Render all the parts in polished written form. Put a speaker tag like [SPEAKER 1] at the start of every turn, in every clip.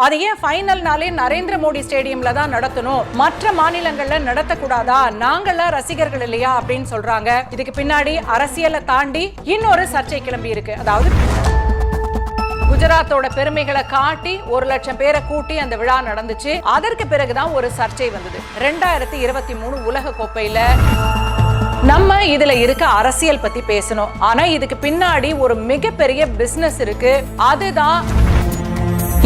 [SPEAKER 1] அது ஏன் ஃபைனல்னாலே நரேந்திர மோடி ஸ்டேடியம்ல தான் நடத்தணும், மற்ற மாநிலங்கள்ல நடத்தக்கூடாதா, நாங்கள்லாம் ரசிகர்கள் இல்லையா அப்படின்னு சொல்றாங்க. இதுக்கு பின்னாடி அரசியலை தாண்டி இன்னொரு சர்ச்சை கிளம்பி இருக்கு. அதாவது குஜராத்தோட பெருமைகளை காட்டி 1,00,000 பேரை கூட்டி அந்த விழா நடந்துச்சு. அதற்கு பிறகுதான் ஒரு சர்ச்சை வந்தது. 2023 உலக கோப்பையில நம்ம இதுல இருக்க அரசியல் பத்தி பேசணும். ஆனா இதுக்கு பின்னாடி ஒரு மிகப்பெரிய பிசினஸ் இருக்கு. அதுதான்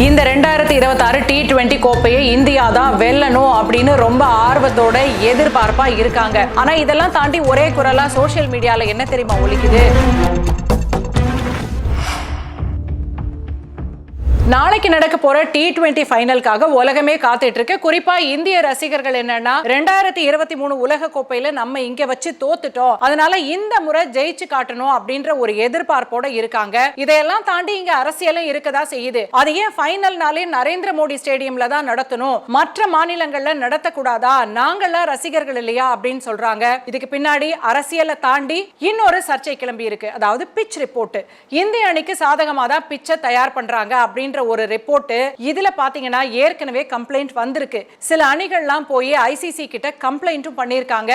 [SPEAKER 1] இந்த 2026 T20 கோப்பையை இந்தியா தான் வெல்லணும் அப்படின்னு ரொம்ப ஆர்வத்தோட எதிர்பார்ப்பா இருக்காங்க. ஆனா இதெல்லாம் தாண்டி ஒரே குரலா சோசியல் மீடியால என்ன தெரியுமா ஒலிக்குது? நாளைக்கு நடக்க போற T20 ஃபைனலுக்காக உலகமே காத்துட்டு இருக்கு. குறிப்பா இந்திய ரசிகர்கள் என்னன்னா 2023 உலக கோப்பையில நம்ம இங்க வச்சு தோத்துட்டோம், அதனால இந்த முறை ஜெயிச்சு காட்டணும் அப்படின்ற ஒரு எதிர்பார்ப்போட இருக்காங்க. இதையெல்லாம் தாண்டி இங்க அரசியலும் இருக்கதா செய்யுது. அது ஏன் ஃபைனல்னாலே நரேந்திர மோடி ஸ்டேடியம்ல தான் நடத்தணும், மற்ற மாநிலங்கள்ல நடத்தக்கூடாதா, நாங்கள்லாம் ரசிகர்கள் இல்லையா அப்படின்னு சொல்றாங்க. இதுக்கு பின்னாடி அரசியலை தாண்டி இன்னொரு சர்ச்சை கிளம்பி இருக்கு. அதாவது பிட்ச் ரிப்போர்ட். இந்திய அணிக்கு சாதகமா தான் பிட்சை தயார் பண்றாங்க அப்படின்ற ஒரு ரிப்போர்ட். இதுல பாத்தீங்கன்னா ஏற்கனவே கம்ப்ளைண்ட் வந்திருக்கு. சில அணிகள்லாம் போய் ICC கிட்ட கம்ப்ளைண்ட்டும் பண்ணிருக்காங்க.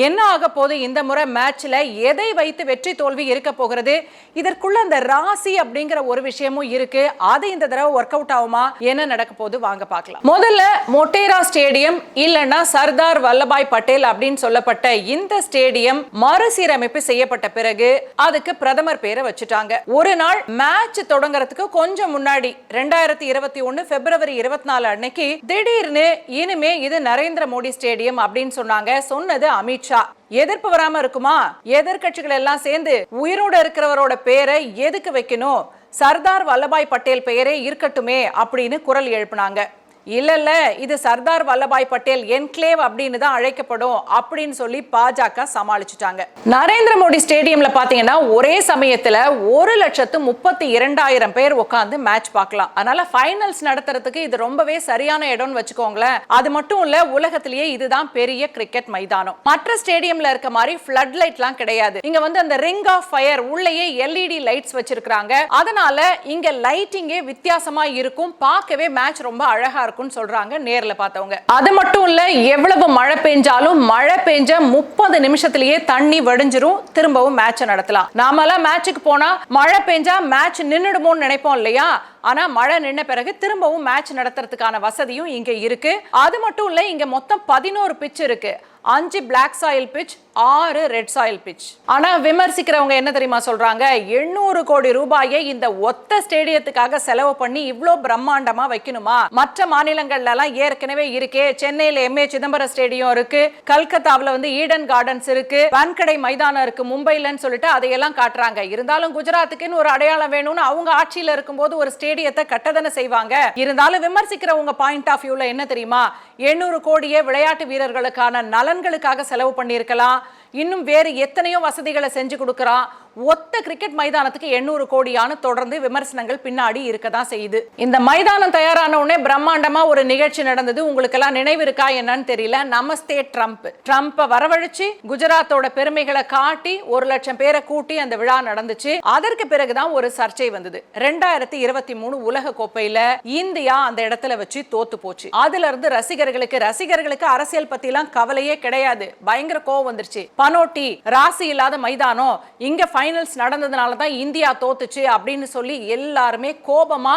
[SPEAKER 1] என்ன ஆக போது இந்த முறை மேட்ச்ல, எதை வைத்து வெற்றி தோல்வி இருக்க போகிறது, இதற்குள்ள அந்த ராசி அப்படிங்கிற ஒரு விஷயமும் இருக்கு. அது இந்த தடவை ஒர்க் அவுட் ஆகுமா, என்ன நடக்க போது வாங்க பார்க்கலாம். முதல்ல மொட்டேரா ஸ்டேடியம் இல்லனா சர்தார் வல்லபாய் பட்டேல் அப்படின்னு சொல்லப்பட்ட இந்த ஸ்டேடியம் மறுசீரமைப்பு செய்யப்பட்ட பிறகு அதுக்கு பிரதமர் பேரை வச்சுட்டாங்க. ஒரு நாள் மேட்ச் தொடங்குறதுக்கு கொஞ்சம் முன்னாடி 2021 பிப்ரவரி 24 அன்னைக்கு திடீர்னு இனிமே இது நரேந்திர மோடி ஸ்டேடியம் அப்படின்னு சொன்னாங்க. சொன்னது அமித்ஷா. எதிர்ப்பு வராம இருக்குமா? எதிர்கட்சிகள் எல்லாம் சேர்ந்து உயிரோட இருக்கிறவரோட பேரை எதுக்கு வைக்கணும், சர்தார் வல்லபாய் பட்டேல் பெயரே இருக்கட்டுமே அப்படின்னு குரல் எழுப்பினாங்க. இல்ல இது சர்தார் வல்லபாய் பட்டேல் என்க்ளேவ் அப்படின்னு தான் அழைக்கப்படும் அப்படின்னு சொல்லி பாஜக சமாளிச்சுட்டாங்க. நரேந்திர மோடி ஸ்டேடியம்ல பாத்தீங்கன்னா ஒரே சமயத்துல 1,32,200 பேர் உட்கார்ந்து மேட்ச் பார்க்கலாம். அதனால ஃபைனல்ஸ் நடத்துறதுக்கு இது ரொம்பவே சரியான இடம்னு வச்சுக்கோங்களேன். அது மட்டும் இல்ல, உலகத்திலேயே இதுதான் பெரிய கிரிக்கெட் மைதானம். மற்ற ஸ்டேடியம்ல இருக்க மாதிரி ஃப்ளட் லைட்லாம் கிடையாது. இங்க வந்து அந்த ரிங் ஆஃப் ஃபயர் உள்ளேயே LED லைட்ஸ் வச்சிருக்காங்க. அதனால இங்க லைட்டிங்கே வித்தியாசமா இருக்கும். பார்க்கவே மேட்ச் ரொம்ப அழகா இருக்கும் சொல்றாங்க நேர்ல பார்த்தவங்க. அது மட்டும் இல்ல, எவ்வளவு மழை பெஞ்சாலும் மழை பெஞ்ச 30 நிமிஷத்திலேயே தண்ணி வடிஞ்சிரும், திரும்பவும் மேட்ச் நடத்தலாம். நாமெல்லாம் மேட்சுக்கு போனா மழை பெஞ்சா மேட்ச் நின்னுடுமோன்னு நினைப்போம் இல்லையா? ஆனா மழை நின்ன பிறகு திரும்பவும் மேட்ச் நடத்துறதுக்கான வசதியும் இங்க இருக்கு. அது மட்டும் இல்ல, இங்க மொத்தம் 11 பிட்ச் இருக்கு. 5 black soil pitch, 6 red soil pitch. ஆனா விமர்சிக்கிறவங்க என்ன தெரியுமா சொல்றாங்க? 800 கோடி ரூபாயை இந்த ஒத்த ஸ்டேடியத்துக்காக செலவு பண்ணி இவ்ளோ பிரம்மாண்டமா வைக்கணுமா? மற்ற மாநிலங்கள்ல எல்லாம் ஏற்கனவே இருக்கே. சென்னையில MA சிதம்பரம் ஸ்டேடியம் இருக்கு, கல்கத்தாவுல வந்து ஈடன் கார்டன்ஸ் இருக்கு, வான்கடை மைதானம் இருக்கு மும்பைலன்னு சொல்லிட்டு அதையெல்லாம் காட்டுறாங்க. இருந்தாலும் குஜராத்துக்குன்னு ஒரு அடையாளம் வேணும்னு அவங்க ஆட்சியில இருக்கும்போது ஒரு ஸ்டேடியத்தை கட்டதனை செய்வாங்க. இருந்தாலும் விமர்சிக்கிறவங்க பாயிண்ட் ஆஃப் வியூல என்ன தெரியுமா? 800 கோடியே விளையாட்டு வீரர்களுக்கான நலன்களுக்காக செலவு பண்ணியிருக்கலாம். இன்னும் வேறு எத்தனையோ வசதிகளை செஞ்சு கொடுக்கறான். ஒத்த கிரிக்கெட் மைதானத்துக்கு 800 கோடியான தொடர்ந்து விமர்சனங்கள் பின்னாடி இருக்கதான் செய்யுது. இந்த மைதானம் தயாரான உடனே பிரம்மாண்டமா ஒரு நிகழ்ச்சி நடந்தது. உங்களுக்கு எல்லாம் நினைவு இருக்கா என்னன்னு தெரியல. நமஸ்தே ட்ரம்ப். ட்ரம்ப்பை வரவழைச்சு குஜராத்தோட பெருமைகளை காட்டி 1,00,000 பேரை கூட்டி அந்த விழா நடந்துச்சு. அதற்கு பிறகுதான் ஒரு சர்ச்சை வந்தது. 2023 உலக கோப்பையில இந்தியா அந்த இடத்துல வச்சு தோத்து போச்சு. அதுல இருந்து ரசிகர்களுக்கு அரசியல் பத்தி எல்லாம் கவலையே கிடையாது. பயங்கர கோவம் வந்துருச்சு. பனோட்டி, ராசி இல்லாத மைதானம், இங்க ஃபைனல்ஸ் நடந்ததுனால தான் இந்தியா தோத்துச்சு அப்படின்னு சொல்லி எல்லாருமே கோபமா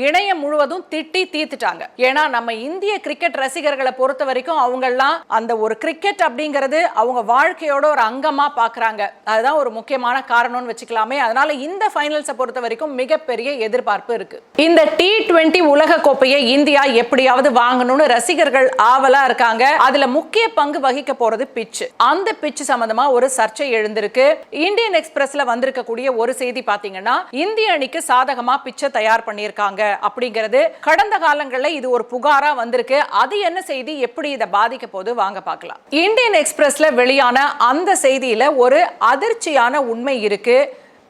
[SPEAKER 1] இணையம் முழுவதும் திட்டி தீர்த்துட்டாங்க. ஏன்னா நம்ம இந்திய கிரிக்கெட் ரசிகர்களை பொறுத்த வரைக்கும் அவங்கெல்லாம் அந்த ஒரு கிரிக்கெட் அப்படிங்கிறது அவங்க வாழ்க்கையோட ஒரு அங்கமா பாக்குறாங்க. அதுதான் ஒரு முக்கியமான காரணம்னு வச்சுக்கலாமே. அதனால இந்த ஃபைனல்ஸை பொறுத்த வரைக்கும் மிகப்பெரிய எதிர்பார்ப்பு இருக்கு. இந்த T20 உலக கோப்பையை இந்தியா எப்படியாவது வாங்கணும்னு ரசிகர்கள் ஆவலா இருக்காங்க. அதுல முக்கிய பங்கு வகிக்க போறது பிட்ச். அந்த பிட்ச் சம்பந்தமா ஒரு சர்ச்சை எழுந்திருக்கு. இந்தியன் எக்ஸ்பிரஸ்ல வந்திருக்கக்கூடிய ஒரு செய்தி பாத்தீங்கன்னா, இந்திய அணிக்கு சாதகமா பிட்சை தயார் பண்ணியிருக்காங்க அப்படிங்கிறது. கடந்த காலங்களில் இது ஒரு புகாரா வந்திருக்கு. அது என்ன செய்தி, எப்படி இதை பாதிக்க போது வாங்க பார்க்கலாம். இந்தியன் எக்ஸ்பிரஸ்ல வெளியான அந்த செய்தியில ஒரு அதிர்ச்சியான உண்மை இருக்கு.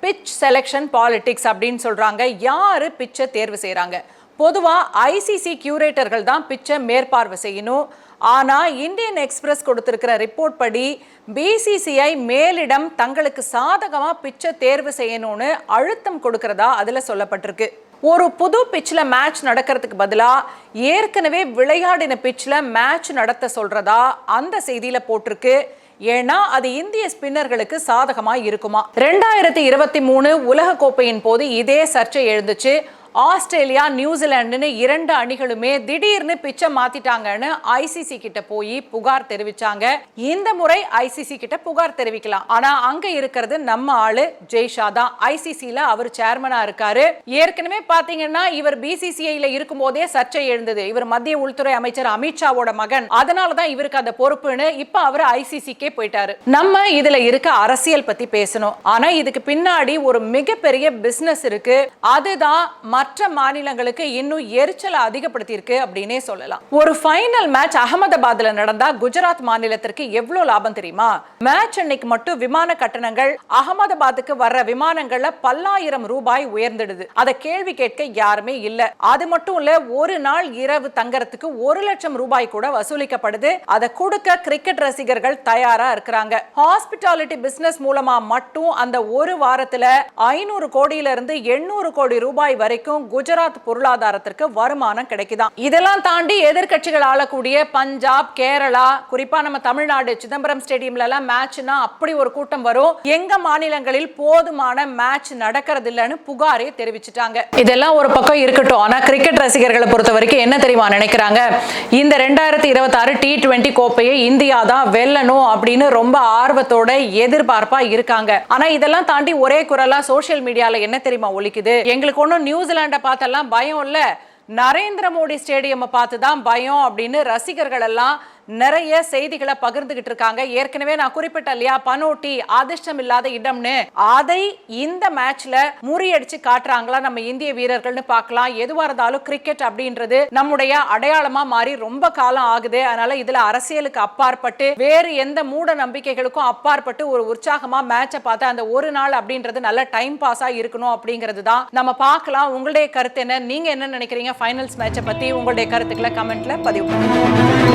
[SPEAKER 1] பிட்ச் செலக்ஷன் பாலிடிக்ஸ் அப்படின்னு சொல்றாங்க. யாரு பிட்சை தேர்வு செய்யறாங்க? பொதுவா ICC கியூரேட்டர்கள் தான் பிட்சை மேற்பார்வை செய்யணும். ஆனா இந்தியன் எக்ஸ்பிரஸ் கொடுத்திருக்கிற ரிப்போர்ட் படி BCCI மேலிடம் தங்களுக்கு சாதகமா பிட்சை தேர்வு செய்யணும்னு அழுத்தம் கொடுக்கிறதா அதுல சொல்லப்பட்டிருக்கு. ஒரு புது பிட்ச்ல மேட்ச் நடக்கிறதுக்கு பதிலா ஏற்கனவே விளையாடின பிட்ச்ல மேட்ச் நடத்த சொல்றதா அந்த செய்தியில போட்டிருக்கு. ஏன்னா அது இந்திய ஸ்பின்னர்களுக்கு சாதகமா இருக்குமா. 2023 உலக கோப்பையின் போது இதே சர்ச்சை எழுந்துச்சு. ஆஸ்திரேலியா நியூசிலாண்டுன்னு 2 அணிகளுமே திடீர்னு பிச்சை மாத்திட்டாங்கன்னு ஐசிசி கிட்ட போய் புகார் தெரிவிச்சாங்க. இந்த முறை ஐசிசி கிட்ட புகார் தெரிவிக்கலாம். ஆனா அங்க இருக்கிறது நம்ம ஆளு ஜெய்ஷா தான். ஐசிசில அவர் சேர்மனா இருக்காரு. ஏற்கனவே பாத்தீங்கன்னா இவர் பிசிசிஐல இருக்கும் போதே சர்ச்சை எழுந்தது. இவர் மத்திய உள்துறை அமைச்சர் அமித்ஷாவோட மகன். அதனாலதான் இவருக்கு அந்த பொறுப்புன்னு இப்ப அவர் ஐசிசிக்கே போயிட்டாரு. நம்ம இதுல இருக்க அரசியல் பத்தி பேசணும். ஆனா இதுக்கு பின்னாடி ஒரு மிகப்பெரிய பிசினஸ் இருக்கு. அதுதான் மற்ற மாநிலங்களுக்கு இன்னும் எரிச்சலை அதிகப்படுத்தியிருக்கு அப்படின்னே சொல்லலாம். ஒரு ஃபைனல் மேட்ச் அகமதாபாத்ல நடந்தா குஜராத் மாநிலத்திற்கு எவ்வளவு லாபம் தெரியுமா? மேட்ச் அன்னைக்கு மட்டும் விமான கட்டணங்கள் அகமதாபாத்துக்கு வர்ற விமானங்கள்ல பல்லாயிரம் ரூபாய் உயர்ந்துடுது. அதை கேள்வி கேட்க யாருமே இல்ல. அது மட்டும் இல்ல, ஒரு நாள் இரவு தங்கறதுக்கு 1 லட்சம் ரூபாய் கூட வசூலிக்கப்படுது. அதை கொடுக்க கிரிக்கெட் ரசிகர்கள் தயாரா இருக்கிறாங்க. ஹாஸ்பிட்டாலிட்டி பிசினஸ் மூலமா மட்டும் அந்த ஒரு வாரத்துல 500 கோடியில இருந்து 800 கோடி ரூபாய் வரைக்கும் குஜராத் பொருளாதாரத்திற்கு வருமானம் கிடைக்குதாம். இதெல்லாம் தாண்டி எதிர்க்கட்சிகள் ஆளக்கூடிய பஞ்சாப், கேரளா, குறிப்பா நம்ம தமிழ்நாடு சிதம்பரம் ஸ்டேடியம்ல எல்லாம் மேட்ச்னா அப்படி ஒரு கூட்டம் வரும். எங்க மாநிலங்களில் போதுமான மேட்ச் நடக்கிறது இல்லைன்னு புகாரே தெரிவிச்சிட்டாங்க. இதெல்லாம் ஒரு பக்கம் இருக்கட்டும். ஆனா கிரிக்கெட் ரசிகர்களை பொறுத்த வரைக்கும் என்ன தெரியுமா நினைக்கிறாங்க? இந்த 2026 T20 கோப்பையை இந்தியா தான் வெல்லணும் அப்படின்னு ரொம்ப ஆர்வத்தோட எதிர்பார்ப்பா இருக்காங்க. ஆனா இதெல்லாம் தாண்டி ஒரே குரலா சோசியல் மீடியால என்ன தெரியுமா ஒலிக்குது? எங்களுக்கு ஒன்னும் நியூசிலாண்ட பார்த்தெல்லாம் பயம் இல்ல, நரேந்திர மோடி ஸ்டேடியம் பார்த்துதான் பயம் அப்படின்னு ரசிகர்கள் எல்லாம் நிறைய செய்திகளை பகிர்ந்துகிட்டு இருக்காங்க. ஏற்கனவே நான் குறிப்பிட்ட இல்லையா, பனோட்டி அதிர்ஷ்டம் இல்லாத இடம்னு, அதை இந்த மேட்ச்ல முறியடிச்சு காட்டுறாங்களா நம்ம இந்திய வீரர்கள்னு பார்க்கலாம். எதுவா இருந்தாலும் கிரிக்கெட் அப்படின்றது நம்முடைய அடையாளமா மாறி ரொம்ப காலம் ஆகுது. அதனால இதுல அரசியலுக்கு அப்பாற்பட்டு வேறு எந்த மூட நம்பிக்கைகளுக்கும் அப்பாற்பட்டு ஒரு உற்சாகமா மேட்சை பார்த்து அந்த ஒரு நாள் அப்படின்றது நல்ல டைம் பாஸா இருக்கணும் அப்படிங்கிறது தான் நம்ம பார்க்கலாம். உங்களுடைய கருத்து என்ன? நீங்க என்ன நினைக்கிறீங்க ஃபைனல்ஸ் மேட்சை பத்தி? உங்களுடைய கருத்துக்களை கமெண்ட்ல பதிவு பண்ணுங்க.